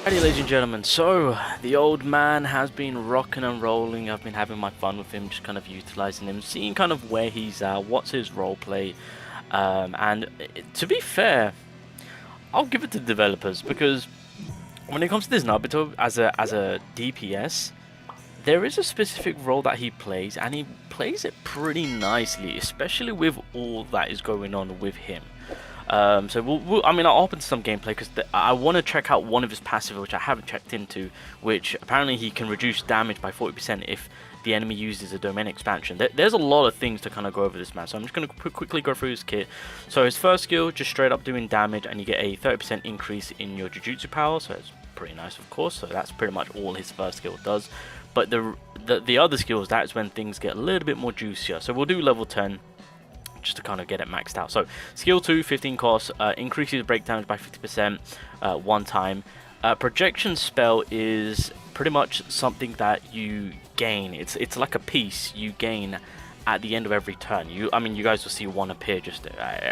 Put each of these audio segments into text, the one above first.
Alrighty, ladies and gentlemen, so the old man has been rocking and rolling. I've been having my fun with him, just kind of utilizing him, seeing kind of where he's at, what's his role play. And to be fair, I'll give it to the developers, because when it comes to this NAOBITO as a DPS, there is a specific role that he plays, and he plays it pretty nicely, especially with all that is going on with him. So I mean, I'll open some gameplay because I want to check out one of his passive, which I haven't checked into, which apparently he can reduce damage by 40% if the enemy uses a domain expansion. There's a lot of things to kind of go over this man, so I'm just going to quickly go through his kit. So his first skill, just straight up doing damage, and you get a 30% increase in your Jujutsu power, so it's pretty nice, of course. So that's pretty much all his first skill does. But the other skills, that's when things get a little bit more juicier. So we'll do level 10. Just to kind of get it maxed out. So skill 2, 15 cost, increases break damage by 50% one time. Projection spell is pretty much something that you gain. It's like a piece you gain at the end of every turn. I mean, you guys will see one appear just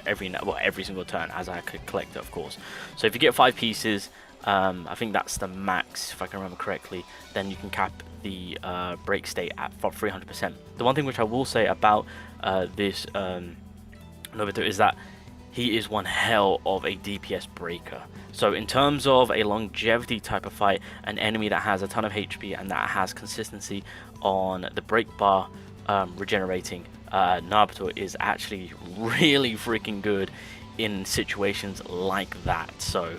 every single turn as I could collect it, of course. So if you get 5 pieces, I think that's the max, if I can remember correctly, then you can cap the break state at 300%. The one thing which I will say about this NAOBITO is that he is one hell of a DPS breaker. So in terms of a longevity type of fight, an enemy that has a ton of HP and that has consistency on the break bar regenerating, NAOBITO is actually really freaking good in situations like that. So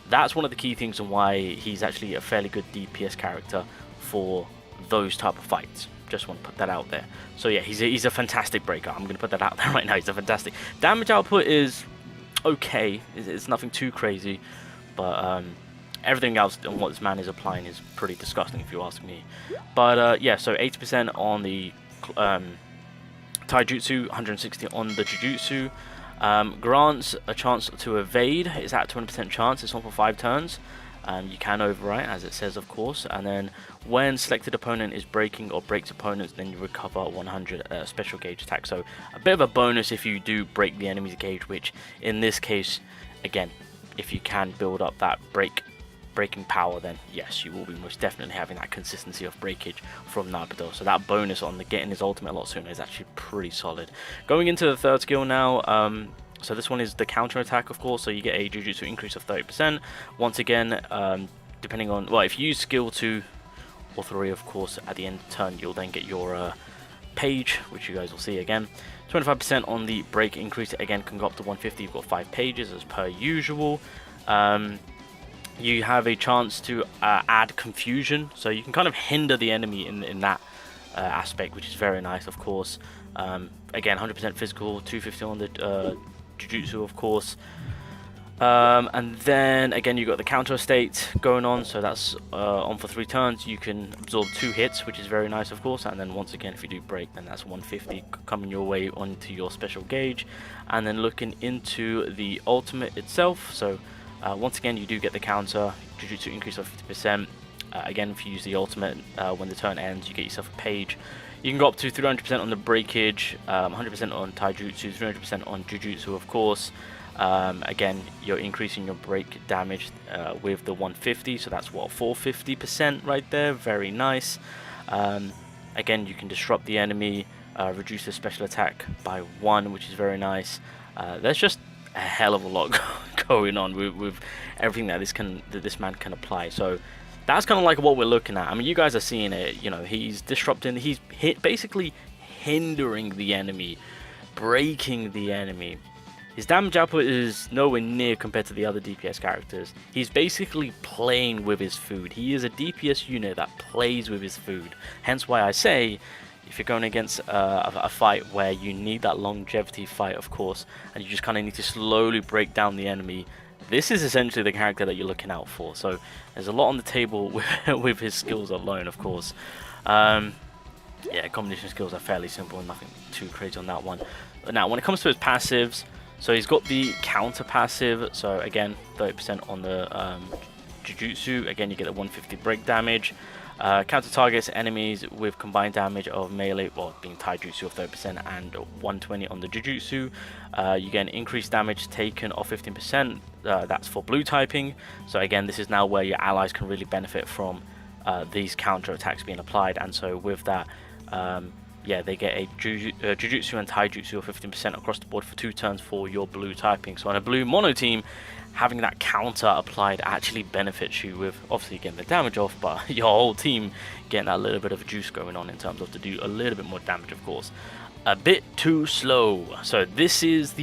that's one of the key things and why he's actually a fairly good DPS character for those type of fights. Just want to put that out there. So yeah, he's a fantastic breaker. I'm going to put that out there right now. He's a fantastic. Damage output is okay. It's nothing too crazy, but everything else on what this man is applying is pretty disgusting, if you ask me. But yeah, so 80% on the Taijutsu, 160 on the Jujutsu. Grants a chance to evade. It's at 20% chance. It's on for 5 turns. You can overwrite, as it says, of course, and then when selected opponent is breaking or breaks opponents, then you recover 100 special gauge attack. So a bit of a bonus if you do break the enemy's gauge, which in this case, again, if you can build up that breaking power, then yes, you will be most definitely having that consistency of breakage from NAOBITO. So that bonus on the getting his ultimate a lot sooner is actually pretty solid. Going into the third skill now, so this one is the counter attack, of course, so you get a Jujutsu increase of 30%. Once again, depending on, well, if you use skill 2 or 3, of course, at the end of the turn, you'll then get your page, which you guys will see again. 25% on the break increase, again, can go up to 150. You've got 5 pages as per usual. You have a chance to add confusion, so you can kind of hinder the enemy in that aspect, which is very nice, of course. Again, 100% physical, 250 on the Jujutsu, of course, and then again you got the counter state going on, so that's on for 3 turns. You can absorb 2 hits, which is very nice, of course, and then once again if you do break, then that's 150 coming your way onto your special gauge. And then looking into the ultimate itself, so once again you do get the counter Jujutsu increase of 50%. Again, if you use the ultimate, when the turn ends, you get yourself a page. You can go up to 300% on the breakage, 100% on Taijutsu, 300% on Jujutsu, of course. Again, you're increasing your break damage with the 150, so that's what, 450% right there. Very nice. Again, you can disrupt the enemy, reduce the special attack by 1, which is very nice. There's just a hell of a lot going on with everything that this man can apply. So that's kind of like what we're looking at. I mean, you guys are seeing it, you know, he's disrupting, he's basically hindering the enemy, breaking the enemy. His damage output is nowhere near compared to the other DPS characters. He's basically playing with his food. He is a DPS unit that plays with his food. Hence why I say, if you're going against a fight where you need that longevity fight, of course, and you just kind of need to slowly break down the enemy, this is essentially the character that you're looking out for. So there's a lot on the table with his skills alone, of course. Yeah, combination skills are fairly simple and nothing too crazy on that one. But now, when it comes to his passives, so he's got the counter passive. So again, 30% on the Jujutsu. Again, you get a 150 break damage. Counter targets enemies with combined damage of melee, well, being taijutsu of 30% and 120 on the Jujutsu. You get an increased damage taken of 15%. That's for blue typing. So again, this is now where your allies can really benefit from these counter attacks being applied. And so with that, yeah, they get a Jujutsu and Taijutsu of 15% across the board for 2 turns for your blue typing. So on a blue mono team, having that counter applied actually benefits you with obviously getting the damage off, but your whole team getting that little bit of juice going on in terms of to do a little bit more damage, of course. A bit too slow. So this is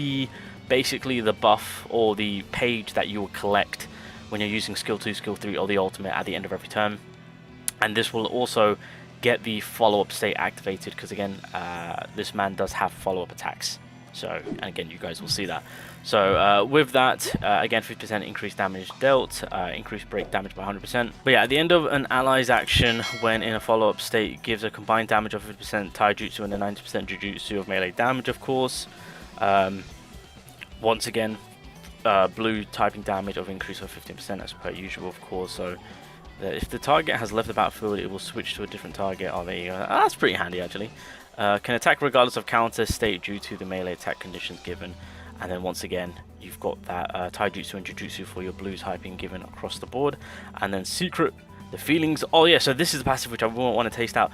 basically the buff or the page that you will collect when you're using skill 2, skill 3 or the ultimate at the end of every turn. And this will also get the follow-up state activated because again, this man does have follow-up attacks. So, and again, you guys will see that. So with that, again, 50% increased damage dealt, increased break damage by 100%. But yeah, at the end of an ally's action, when in a follow-up state, gives a combined damage of 50% Taijutsu and a 90% Jujutsu of melee damage, of course. Once again, blue typing damage of increase of 15% as per usual, of course. So if the target has left the battlefield, it will switch to a different target. Oh, there you go. That's pretty handy, actually. Can attack regardless of counter state due to the melee attack conditions given. And then once again, you've got that Taijutsu and Jujutsu for your blue typing given across the board. And then secret, the feelings. Oh yeah, so this is the passive which I won't want to taste out.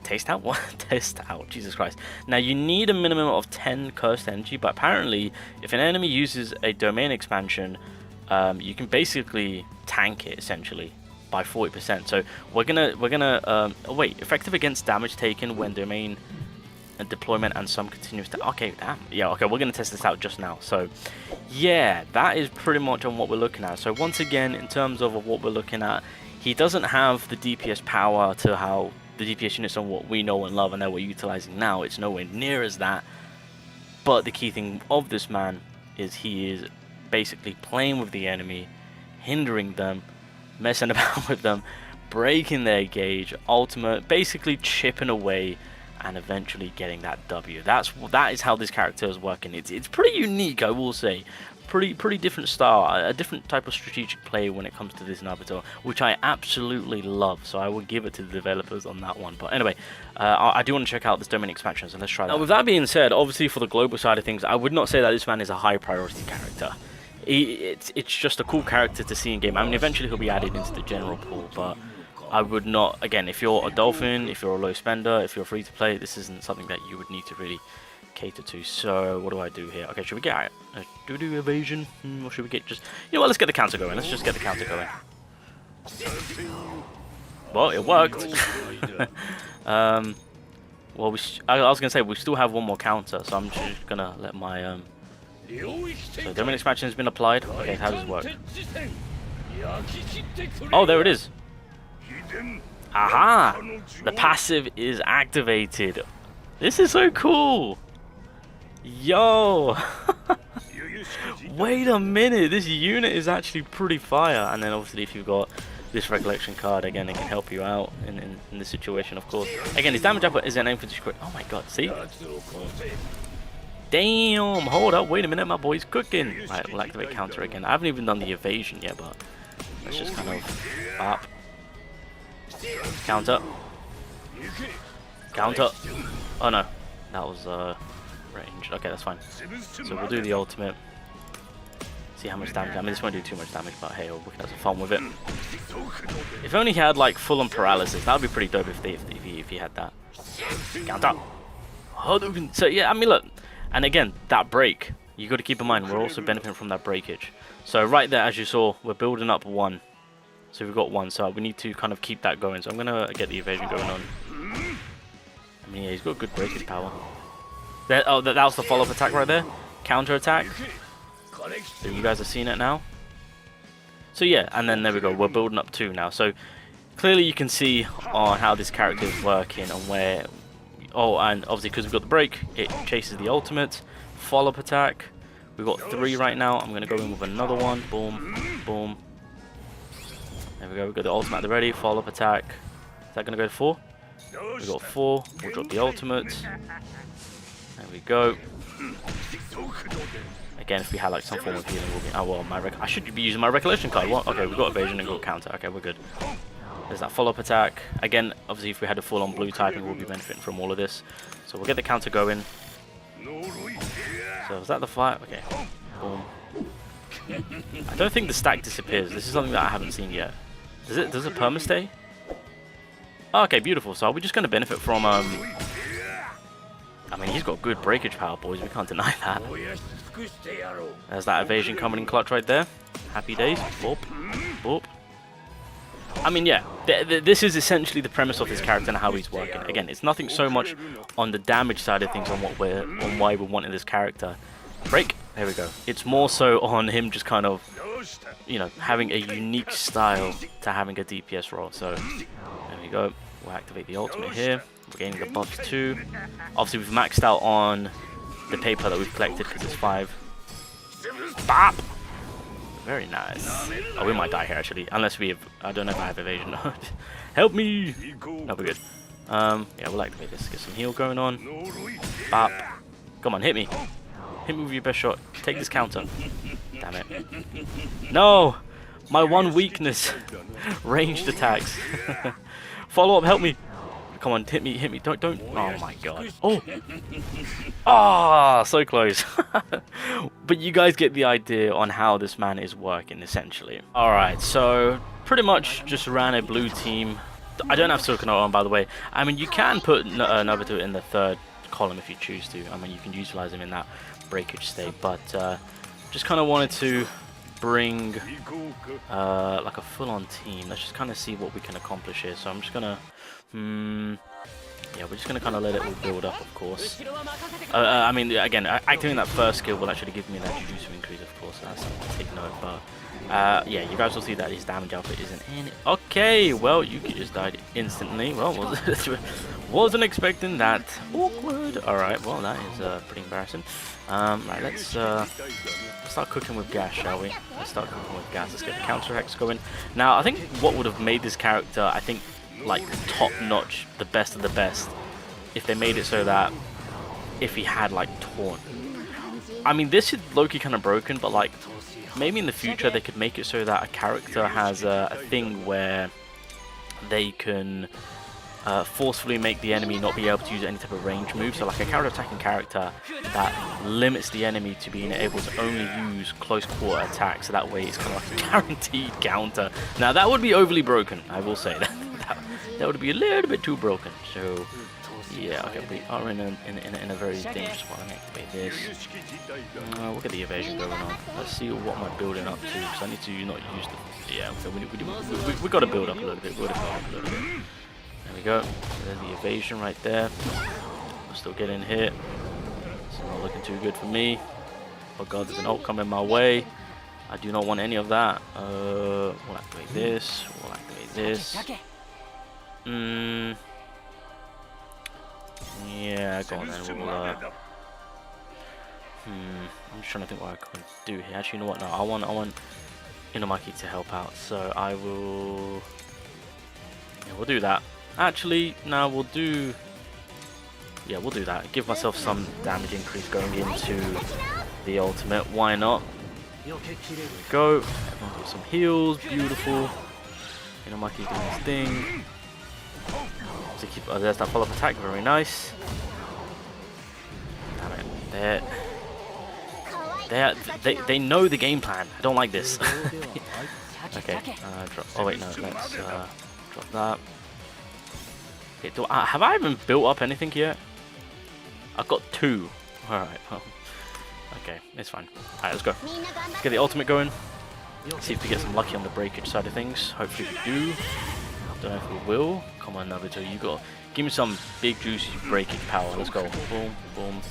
Taste out? What? Taste out. Jesus Christ. Now you need a minimum of 10 cursed energy, but apparently if an enemy uses a domain expansion, you can basically tank it essentially by 40%. So we're gonna oh wait, effective against damage taken when domain and deployment and some continuous okay, damn. Yeah, okay, we're gonna test this out just now. So yeah, that is pretty much on what we're looking at. So once again, in terms of what we're looking at, he doesn't have the DPS power to how the DPS units on what we know and love and that we're utilizing now. It's nowhere near as that. But the key thing of this man is he is basically playing with the enemy, hindering them, messing about with them, breaking their gauge, ultimate, basically chipping away and eventually getting that W. That is how this character is working. It's pretty unique, I will say. Pretty different style, a different type of strategic play when it comes to this NAOBITO, which I absolutely love. So I will give it to the developers on that one. But anyway, I do want to check out this domain expansion, so let's try that. Now, with that being said, obviously for the global side of things, I would not say that this man is a high priority character. It's just a cool character to see in game. I mean, eventually he'll be added into the general pool, but I would not, again, if you're a dolphin, if you're a low spender, if you're free to play, this isn't something that you would need to really cater to. So what do I do here? Okay, should we get do evasion, or should we get just, you know what, let's get the counter going. Let's just get the counter going. Well, it worked. Well, I was gonna say we still have one more counter, so I'm just gonna let my so domain expansion has been applied. Okay, how does it work? Oh, there it is. Aha! The passive is activated. This is so cool. Yo! Wait a minute, this unit is actually pretty fire. And then obviously if you've got this recollection card, again, it can help you out in this situation, of course. Again, his damage output is an infantry crit. Oh my god, see? Damn, hold up, wait a minute, my boy's cooking. Right, we'll activate counter again. I haven't even done the evasion yet, but let's just kind of up. Counter. Counter. Oh no, that was ranged. Okay, that's fine. So we'll do the ultimate. See how much damage. I mean, this won't do too much damage, but hey, we can have some fun with it. If only he had like full-on paralysis, that would be pretty dope if he had that. Counter. So yeah, I mean, look, and again, that break. You got to keep in mind, we're also benefiting from that breakage. So right there, as you saw, we're building up 1. So we've got 1, so we need to kind of keep that going. So I'm gonna get the evasion going on. I mean, yeah, he's got good breakage power. There, oh, that was the follow-up attack right there. Counter attack. So you guys have seen it now. So yeah, and then there we go. We're building up 2 now. So clearly you can see on how this character is working and where. Oh, and obviously because we've got the break, it chases the ultimate. Follow-up attack. We've got 3 right now. I'm gonna go in with another one. Boom, boom. There we go, we've got the ultimate at the ready, follow-up attack. Is that going to go to 4? We've got 4, we'll drop the ultimate. There we go. Again, if we had like some form of healing, we'll be, oh well, I should be using my recollection card. What? Okay, we've got evasion and got counter. Okay, we're good. There's that follow-up attack. Again, obviously, if we had a full-on blue typing, we'll be benefiting from all of this. So we'll get the counter going. So is that the fight? Okay. Boom. I don't think the stack disappears. This is something that I haven't seen yet. Does it perma stay? Oh, okay, beautiful. So are we just going to benefit from I mean, he's got good breakage power, boys. We can't deny that. There's that evasion coming in clutch right there. Happy days. Boop. Boop. I mean, yeah, this is essentially the premise of his character and how he's working. Again, it's nothing so much on the damage side of things on why we're wanting this character. Break. There we go. It's more so on him just kind of, you know, having a unique style to having a DPS role. So there we go. We'll activate the ultimate here. We're gaining the buffs too. Obviously, we've maxed out on the paper that we've collected because it's 5. Bop. Very nice. Oh, we might die here actually, unless we have. I don't know if I have evasion. Help me! No, we're good. Yeah, we'll activate this. Get some heal going on. Bop. Come on, hit me. Hit me with your best shot. Take this counter. Damn it. No! My one weakness. Ranged attacks. Follow up, help me. Come on, hit me, hit me. Don't. Oh my god. Oh! Ah, so close. But you guys get the idea on how this man is working, essentially. Alright, so pretty much just ran a blue team. I don't have Sukarno on, by the way. I mean, you can put NAOBITO in the 3rd column if you choose to. I mean, you can utilize him in that breakage state. But just kind of wanted to bring like a full-on team. Let's just kind of see what we can accomplish here. So I'm just gonna yeah, we're just gonna kind of let it all build up, of course. I mean, again, activating that first skill will actually give me that Jujutsu increase, of course. That's something to take note. But yeah, you guys will see that his damage output isn't in. Okay, well, Yuki just died instantly. Well, wasn't expecting that. Awkward. All right, well, that is pretty embarrassing. Right, let's start cooking with gas, shall we? Let's start cooking with gas. Let's get the counter X going. Now, I think what would have made this character, I think, like top notch, the best of the best, if they made it so that if he had like taunt. I mean, this is low-key kind of broken, but like maybe in the future they could make it so that a character has a thing where they can forcefully make the enemy not be able to use any type of range move. So like a counter attacking character that limits the enemy to being able to only use close quarter attacks, so that way it's kind of like a guaranteed counter. Now that would be overly broken, I will say that. That would be a little bit too broken. So yeah, okay, we are in a very dangerous spot. I'm gonna activate this. We'll get the evasion going on. Let's see what am I building up to, because I need to not use the. Yeah, okay, we got to build up a little bit. There we go. There's the evasion right there. We're still getting hit. It's not looking too good for me. Oh god, there's an ult coming my way. I do not want any of that. We'll activate this. We'll activate this. Yeah, go on then. We'll, I'm just trying to think what I can do here. Actually, you know what? No, I want Inumaki to help out. So I will. Yeah, we'll do that. Actually, no, we'll do. Yeah, we'll do that. Give myself some damage increase going into the ultimate. Why not? There we go. Everyone get some heals. Beautiful. Inumaki doing his thing. So keep, there's that follow-up attack. Very nice. Damn it. They know the game plan. I don't like this. Okay. Drop. Oh wait, no. Let's drop that. Okay, have I even built up anything yet? I've got 2. Alright, well. Okay, it's fine. Alright, let's go. Let's get the ultimate going. See if we get some lucky on the breakage side of things. Hopefully we do. Don't know if we will. Come on, NAOBITO, you got. Give me some big juicy breakage power. Let's go. Boom, boom,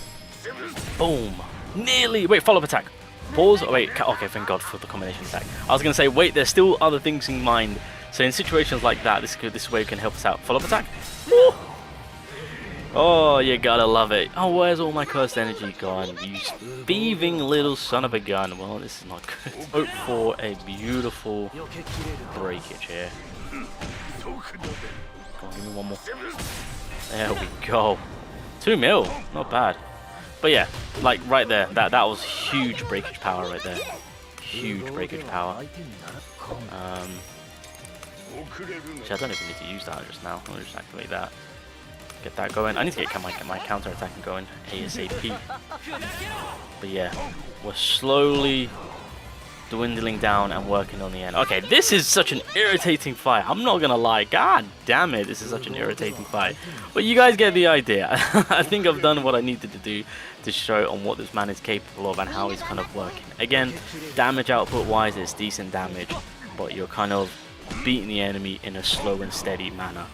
boom. Nearly. Wait, follow-up attack. Pause. Oh, wait. Okay, thank God for the combination attack. I was gonna say, wait, there's still other things in mind. So in situations like that, this way can help us out. Follow-up attack. Woo! Oh, you gotta love it. Oh, where's all my cursed energy gone? You thieving little son of a gun. Well, this is not good. Hope for a beautiful breakage here. Come on, give me one more. There we go. 2 mil. Not bad. But yeah, like right there, that was huge breakage power right there. Huge breakage power. Actually, I don't even need to use that just now. I'll just activate that. Get that going. I need to get my counter attacking going ASAP. But yeah, we're slowly dwindling down and working on the end. Okay, this is such an irritating fight. I'm not gonna lie. God damn it, this is such an irritating fight. But you guys get the idea. I think I've done what I needed to do to show on what this man is capable of and how he's kind of working. Again, damage output wise, it's decent damage, but you're kind of beating the enemy in a slow and steady manner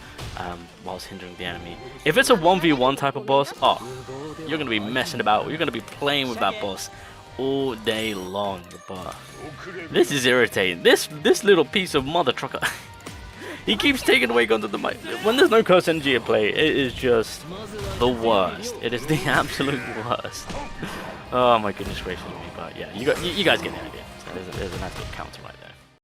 whilst hindering the enemy. If it's a 1v1 type of boss, oh, you're gonna be messing about. You're gonna be playing with that boss all day long. But this is irritating. This little piece of mother trucker. He keeps taking away guns at the mic. When there's no curse energy at play, it is just the worst. It is the absolute worst. Oh my goodness gracious me. But yeah, you guys get the idea. So there's a nice little counter right there.